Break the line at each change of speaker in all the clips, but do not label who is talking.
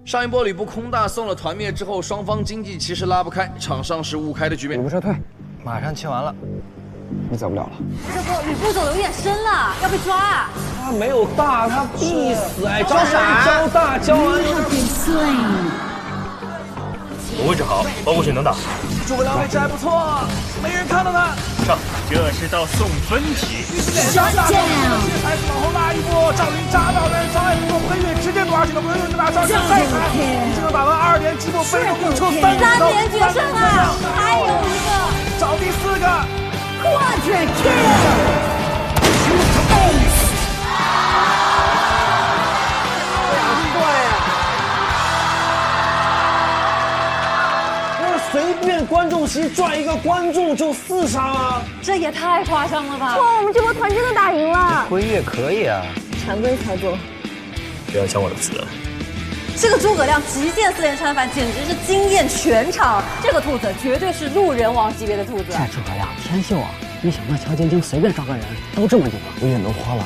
上一波吕布空大送了团灭之后，双方经济其实拉不开，场上是互开的局面。
吕布撤退，
马上切完了，
你走不了了。
这不，吕布走的有点深了，要被抓啊！
他没有大，他必死哎！招啥？招大，招完有点碎。
我位置好，包过去能打。
诸葛亮位置还不错，没人看到他。
上，这是道送分题。
还是往后拉一步，赵云扎到人，张爱国不跟越直接夺2级的不跟越打赵云再砍，你只能打完2连击破被动命出3
连决胜啊！还有一个，
找第4个
Quadra Kill。
随便观众席拽一个观众就4杀吗？
这也太夸张了吧！
哇，我们这波团真的打赢了。
辉月可以啊，
常规操作。
不要抢我的词。
这个诸葛亮极限4连穿反，简直是惊艳全场。这个兔子绝对是路人王级别的兔子。
这诸葛亮天秀啊！没想到乔晶晶随便抓个人都这么牛了。
我眼都花了，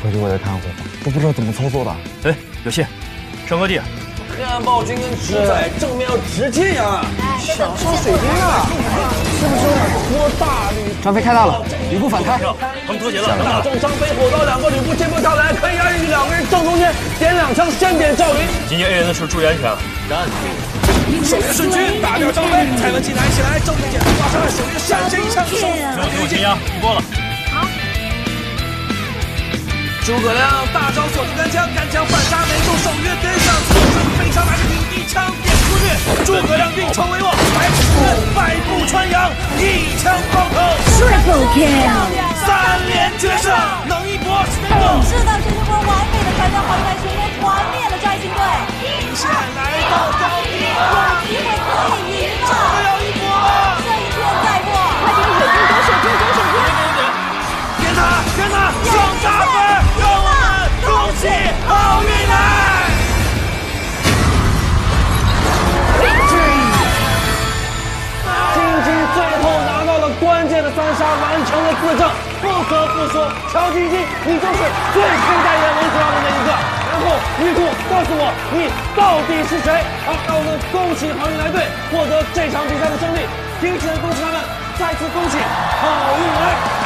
回去我得看回放，都不知道怎么操作的。
哎，有戏，上高地。
黑暗暴君跟主宰正面要直接压，想上水兵啊！是不是多大吕？
张飞开大了，吕布反开，
他们脱节了，
大众张飞火到2个吕布接不上来，可以压进去2个人正中间，点2枪先点赵云。
今天 A 人的事注意安全啊！
守约顺军打掉张飞，蔡文姬拿起来，正面剪刀挂上，守约闪身一枪手。
给我先压，一波了。
诸葛亮大招锁定干枪，干枪反杀没中，守约跟上，飞上拿着顶一枪点出去。诸葛亮运筹帷幄，白虎阵百步穿杨，一枪爆头
Triple Kill。
3连决胜，能一搏是能够。
是的，这是波完美的传将，黄盖成功团灭了摘星队。
引线来到高地，
有机会可以赢了。
这个要一搏了。
这一拳再过，
快点水兵，点水兵，点水兵！
点他，点他，双杀分，让我们恭喜奥运来！
晶晶最后拿到了关键的3杀，完成了自证。不得不说，乔晶晶，你就是最配代言王者荣耀的那一个。然后女主告诉我，你到底是谁？好，让我们恭喜好运来队获得这场比赛的胜利，并且恭喜他们，再次恭喜好运来！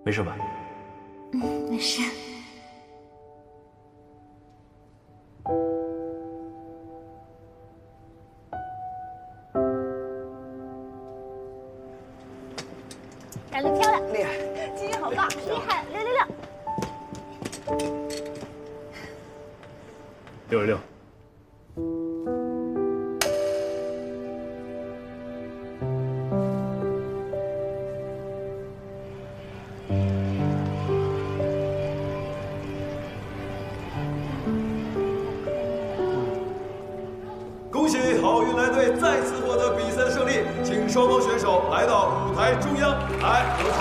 没事吧？
没事。感觉漂亮，厉害，基因好大，厉害
666。
恭喜好运来队再次获得比赛的胜利，请双方选手来到舞台中央，来，有请。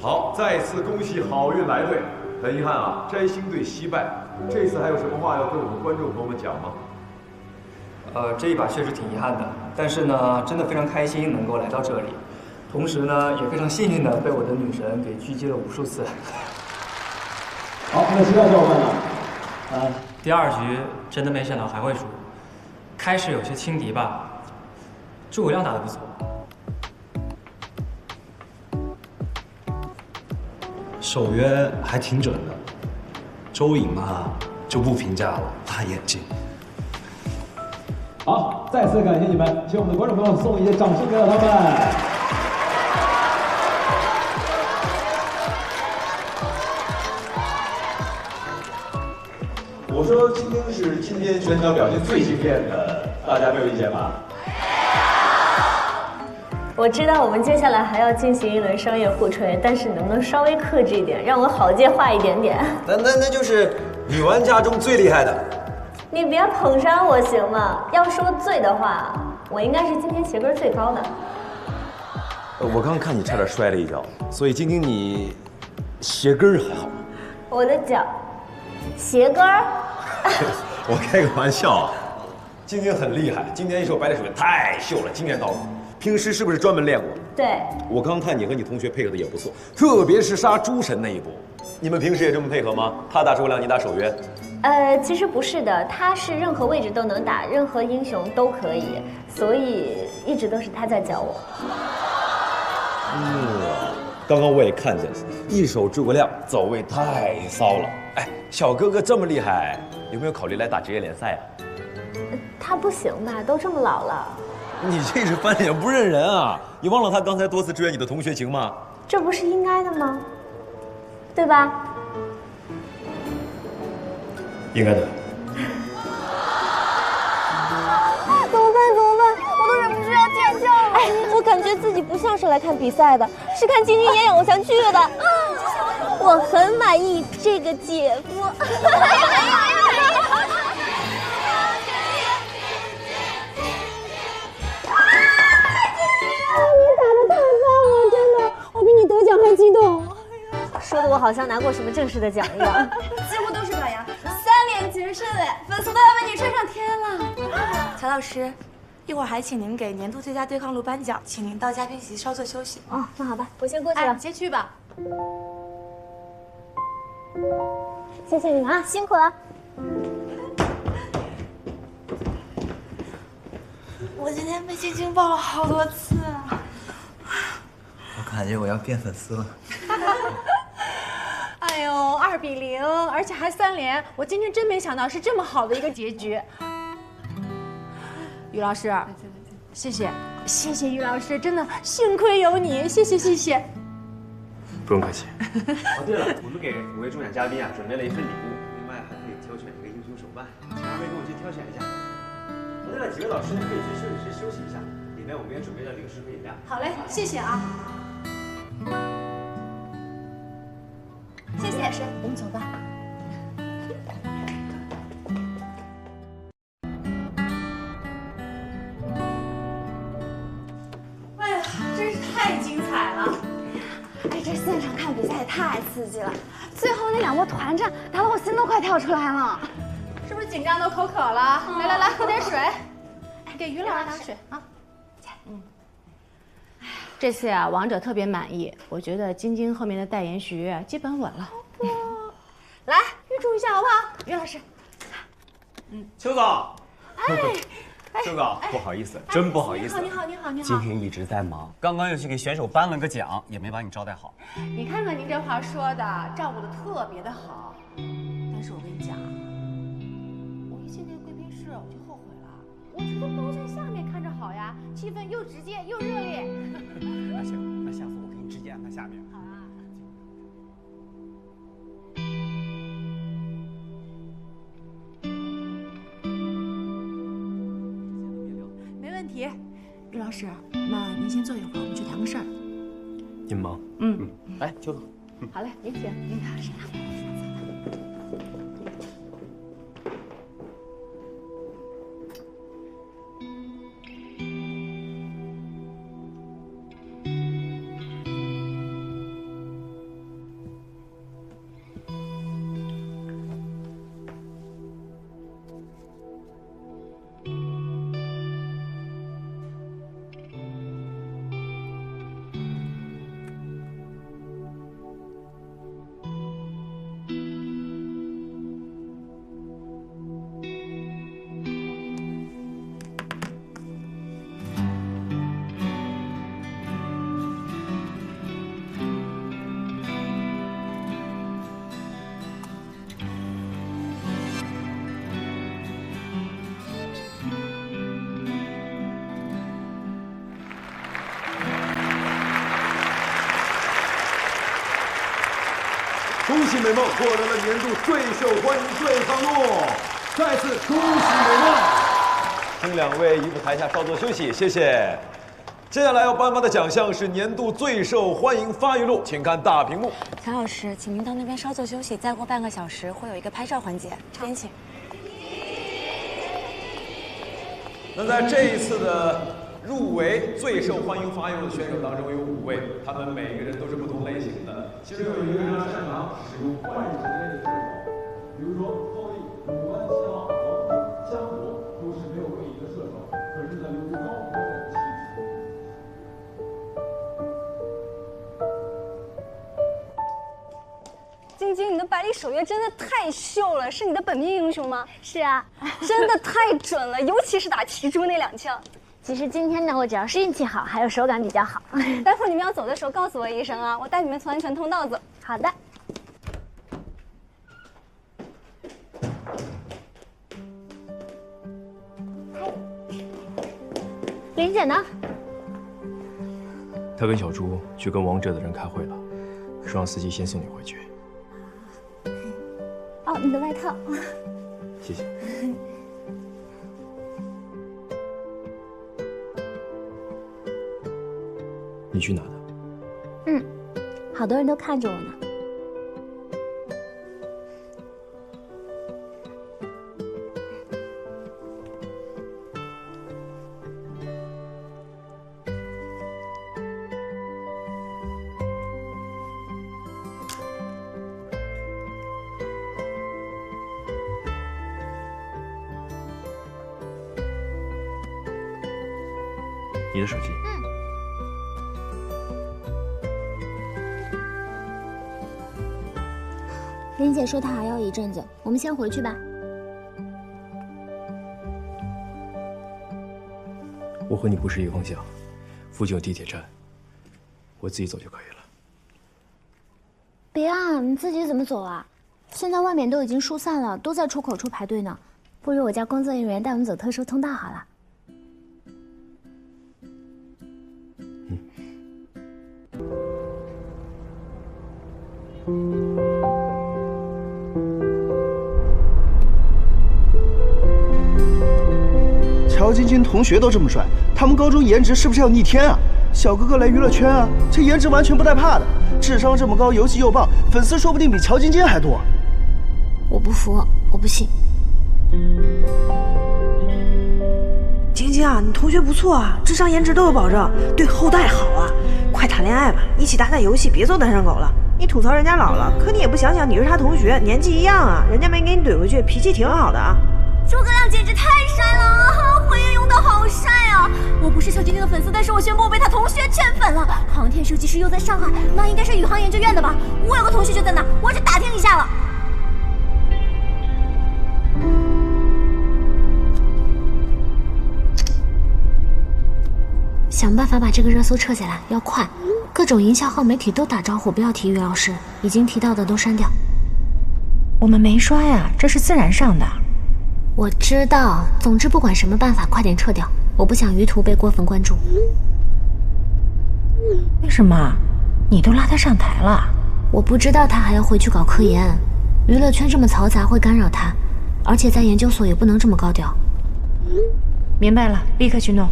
好，再次恭喜好运来队。很遗憾啊，摘星队惜败。这次还有什么话要跟我们观众朋友们讲吗？
这一把确实挺遗憾的，但是呢，真的非常开心能够来到这里，同时呢，也非常幸运的被我的女神给狙击了无数次。
好，那其他小伙伴呢？
第2局真的没想到还会输，开始有些轻敌吧，诸葛亮打得不错。
守约还挺准的，周颖嘛就不评价了，大眼睛。
好，再次感谢你们，请我们的观众朋友送一些掌声给到他们。我说晶晶是今天全场表现最惊艳的，大家没有意见吧？
我知道我们接下来还要进行一轮商业互吹，但是能不能稍微克制一点，让我好接话一点点？
那就是女玩家中最厉害的，
你别捧杀我行吗？要说最的话，我应该是今天鞋跟最高的。
我刚看你差点摔了一跤，所以晶晶你鞋跟还好吗？
我的脚，鞋跟儿。
我开个玩笑啊。晶晶很厉害，今天一首白带水太秀了，惊艳到我。平时是不是专门练过？
对，
我刚看你和你同学配合的也不错，特别是杀诸神那一波。你们平时也这么配合吗？他打诸葛亮，你打守约？
其实不是的，他是任何位置都能打，任何英雄都可以，所以一直都是他在教我。
刚刚我也看见了，一手诸葛亮走位太骚了。哎，小哥哥这么厉害，有没有考虑来打职业联赛啊？
他不行吧？都这么老了。
你这是翻脸不认人啊！你忘了他刚才多次支援你的同学情吗？
这不是应该的吗？对吧？
应该的。
怎么办？我都忍不住要尖叫了。哎，我感觉自己不像是来看比赛的，是看晶晶演演偶像剧的。我很满意这个姐夫。我比你得奖还激动，
说的我好像拿过什么正式的奖一样。
几乎都是表扬，3连决胜哎，粉丝都要为你吹上天了。乔老师，一会儿还请您给年度最佳对抗路颁奖，请您到嘉宾席稍作休息。
哦，那好吧，我先过去了。
先去吧。
谢谢你们啊，辛苦了。
我今天被晶晶抱了好多次啊。
我感觉我要变粉丝了。
哎呦，2比0，而且还3连，我今天真没想到是这么好的一个结局。于老师，谢谢于老师，真的幸亏有你，谢谢。
不用客气。
哦，对了，我们给5位中奖嘉宾啊准备了一份礼物，另外还可以挑选一个英雄手办，请2位跟我去挑选一下。哦，对了，几位老师可以去休息室休息一下，里面我们也准备了零食和饮料。
好嘞，谢谢啊。谢谢老师，我们走吧。哎呀，真是太精彩了！
哎，这现场看比赛太刺激了，最后那2波团战打得我心都快跳出来了。
是不是紧张的口渴了？来，喝点水。给于老师拿水啊。这次呀，王者特别满意，我觉得晶晶后面的代言徐基本稳了。来，预祝一下好不好？于老师。
邱总。邱总，不好意思，真不好意思。
你好。
今天一直在忙，刚刚又去给选手颁了个奖，也没把你招待好。
你看看您这话说的，照顾的特别的好。但是我跟你讲，我一进那个贵宾室我就后悔了，我觉得包在下面看着好呀，气氛又直接又热烈。
那行，那下次我给你直接安排下面。
好啊。没问题，于老师，那您先坐一会儿，我们去谈个事儿。
您忙。
来，邱总。
好嘞，您请，您谈谁啊？
恭喜美梦获得了年度最受欢迎对抗路，再次恭喜美梦！请2位移步台下稍作休息，谢谢。接下来要颁发的奖项是年度最受欢迎发育路，请看大屏幕。
乔老师，请您到那边稍作休息，再过半个小时会有一个拍照环节，这边请。
那在这一次的入围最受欢迎发言的选手当中有5位，他们每个人都是不同类型的。其中有一个人擅长使用换人类的选手，比如说后羿、鲁班、齐王、黄埔、江国都是没有位移的射手，可是呢，由于高国的气质。
晶晶，你的百里守约真的太秀了，是你的本命英雄吗？是啊，真的太准了，尤其是打骑猪那2枪。
其实今天呢，我主要是运气好，还有手感比较好。
待会儿你们要走的时候告诉我一声啊，我带你们从安全通道走。
好的。林姐呢？
他跟小朱去跟王者的人开会了，说让司机先送你回去。
哦，你的外套。
谢谢。你去哪的？
嗯，好多人都看着我呢。
你的手机。
林姐说她还要一阵子，我们先回去吧。
我和你不是一个方向，附近有地铁站，我自己走就可以了。
别啊，你自己怎么走啊？现在外面都已经疏散了，都在出口处排队呢。不如我叫工作人员带我们走特殊通道好了。
乔晶晶同学都这么帅，他们高中颜值是不是要逆天啊？小哥哥来娱乐圈啊，这颜值完全不带怕的，智商这么高，游戏又棒，粉丝说不定比乔晶晶还多。
我不服，我不信。
晶晶啊，你同学不错啊，智商颜值都有保证，对后代好啊！快谈恋爱吧，一起打打游戏，别做单身狗了。你吐槽人家老了，可你也不想想你是他同学，年纪一样啊，人家没给你怼回去，脾气挺好的啊。
诸葛亮简直太帅了啊！回应用的好帅啊！我不是乔晶晶的粉丝，但是我宣布我被他同学圈粉了。航天设计师又在上海，那应该是宇航研究院的吧？我有个同学就在那，我去打听一下了。
想办法把这个热搜撤下来，要快！各种营销号媒体都打招呼，不要提于老师，已经提到的都删掉。
我们没刷呀，这是自然上的。
我知道，总之不管什么办法，快点撤掉，我不想于途被过分关注。
为什么？你都拉他上台了？
我不知道他还要回去搞科研，娱乐圈这么嘈杂会干扰他，而且在研究所也不能这么高调。
明白了，立刻去弄。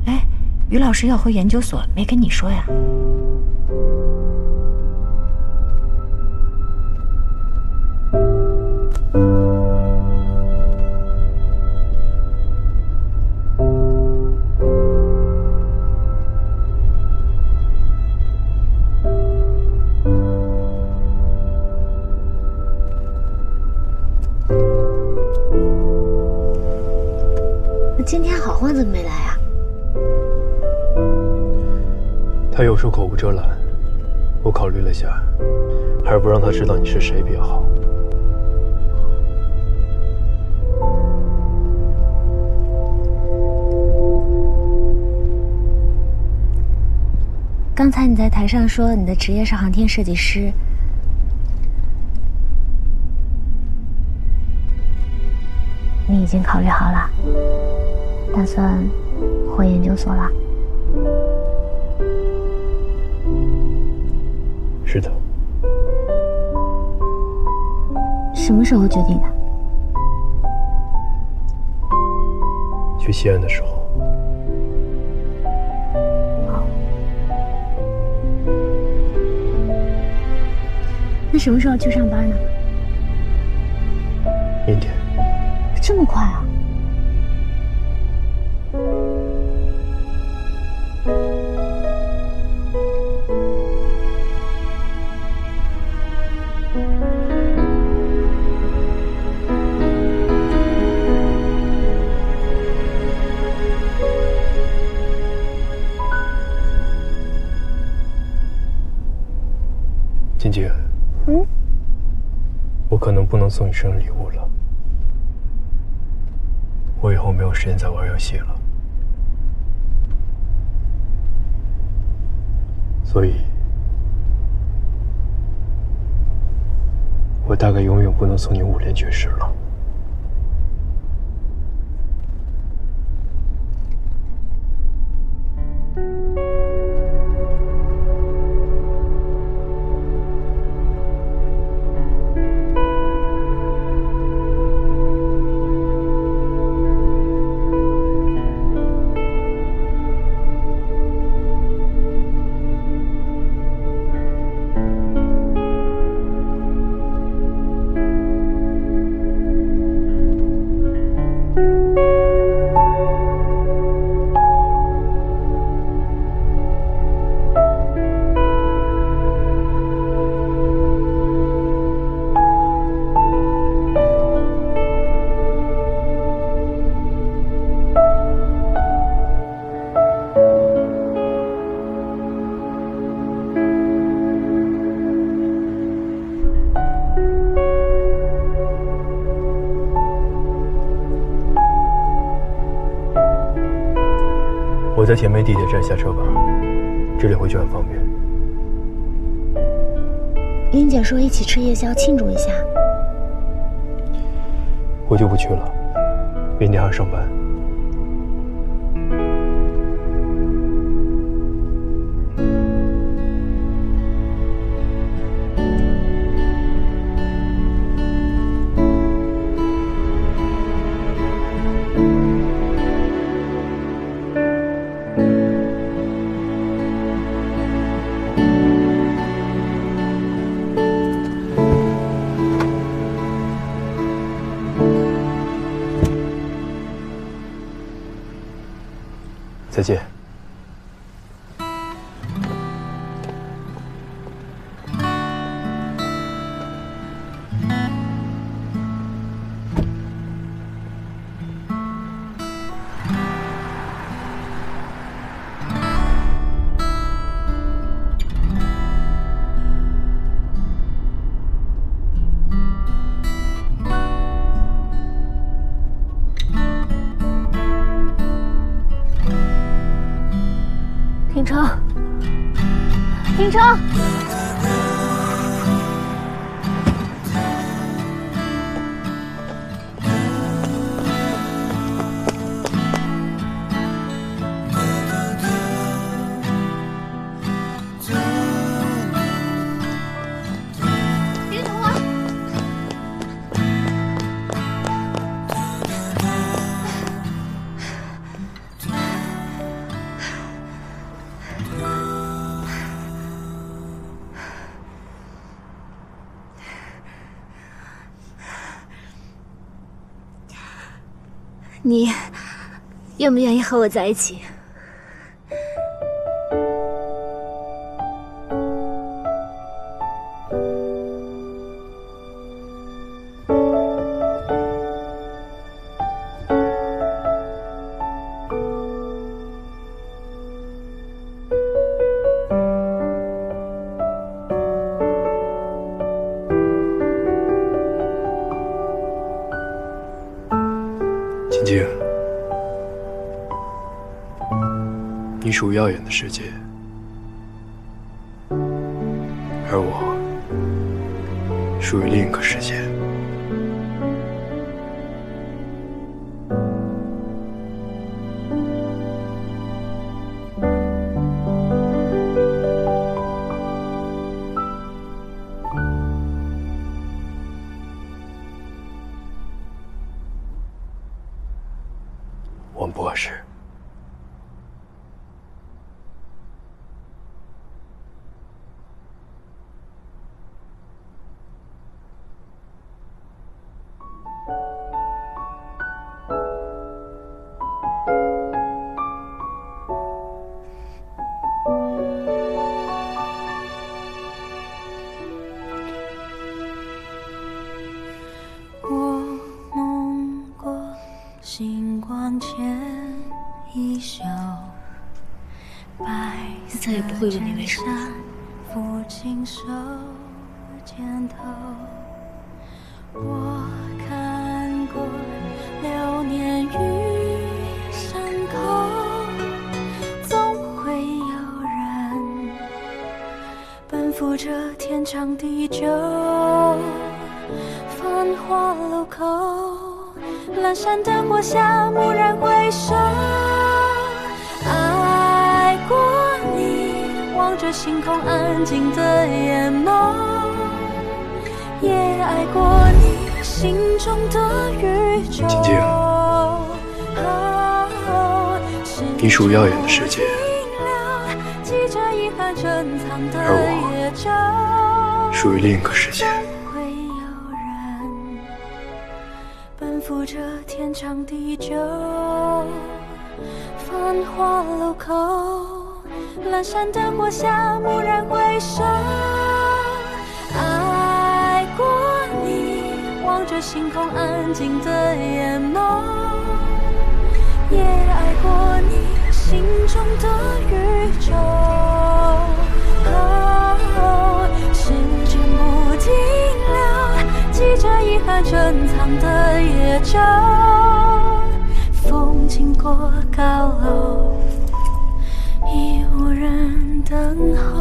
哎，于老师要回研究所，没跟你说呀？
今天好欢怎么没来啊？
他有时候口无遮拦，我考虑了下，还是不让他知道你是谁比较好。
刚才你在台上说你的职业是航天设计师，你已经考虑好了，打算回研究所了？
是的。
什么时候决定的？
去西安的时候。
好。那什么时候去上班呢？
明天。
这么快啊？
不能送你生日礼物了。我以后没有时间再玩游戏了，所以，我大概永远不能送你5连绝世了。我在前面地铁站下车吧，这里回去很方便。
云姐说一起吃夜宵庆祝一下。
我就不去了，明天还要上班。再见。
停车！停车！别走啊！你愿不愿意和我在一起？
晶晶，你属于耀眼的世界，而我属于另一个世界。王博士。
我梦过星光前一宿，白色衬衫，抚琴手肩头，我看过流年与山口，总会有人奔赴这天长地久。繁华路口，阑珊灯火下，蓦然回首，爱过你，望着星空安静的眼眸，也爱过你心中的宇宙。
晶晶，你属于耀眼的世界，而我属于另一个世界。
奔赴这天长地久，繁华路口，阑珊灯火下，蓦然回首，爱过你，望着星空安静的眼眸，也爱过你心中的宇宙。时间不停留，记着遗憾珍藏的野舟，风经过高楼，已无人等候。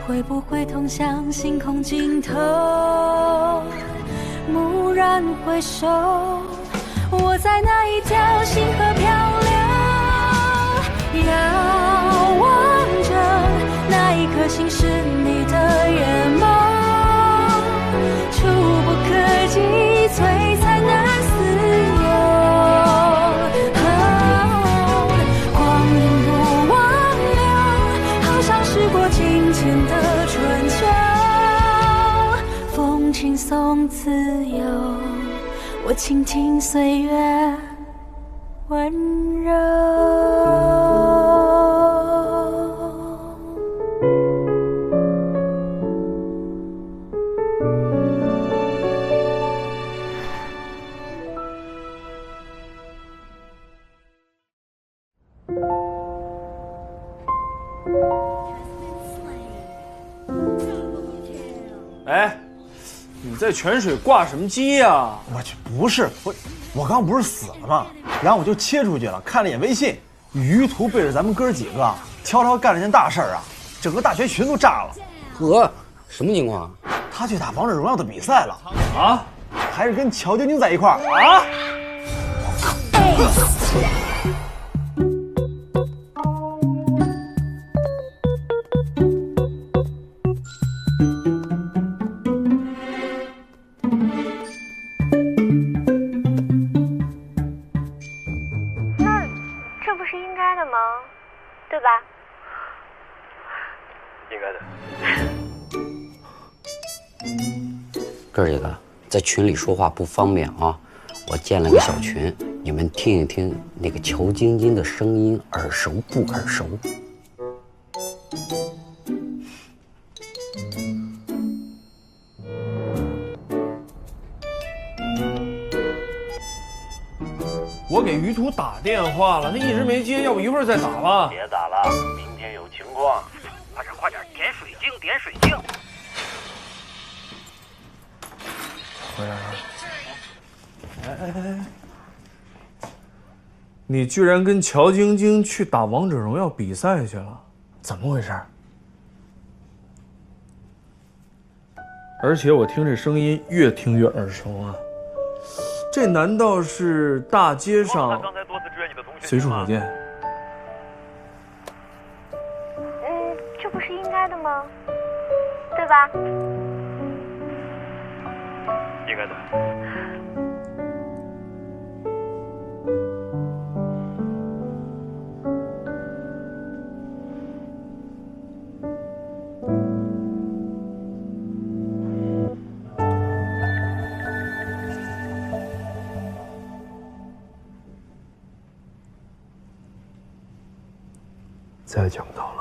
会不会通向星空尽头？蓦然回首，我在那一条星河漂流，遥望着那一颗星是你的眼眸，触不可及，璀璨而自由。光阴不忘留，好像时过境迁的春秋，风轻松自由，我倾听岁月温柔。
哎，你在泉水挂什么机呀？
我去，不是，我刚不是死了吗？然后我就切出去了，看了一眼微信，于途背着咱们哥几个，悄悄干了件大事儿啊，整个大学群都炸了。
呵，什么情况？
他去打王者荣耀的比赛了
啊，
还是跟乔晶晶在一块儿
啊！
对吧？
应该
的。哥几个在群里说话不方便啊，我建了个小群，你们听一听那个乔晶晶的声音，耳熟不耳熟？
我给于途打电话了，他一直没接，要不一会儿再打吧。
别打了，明天有情况。快点，点水晶，点水晶。
回来了。哎，你居然跟乔晶晶去打王者荣耀比赛去了，怎么回事？而且我听这声音越听越耳熟啊。这难道是大街上随处可见？
不是应该的吗？对吧？
应该的。
再讲到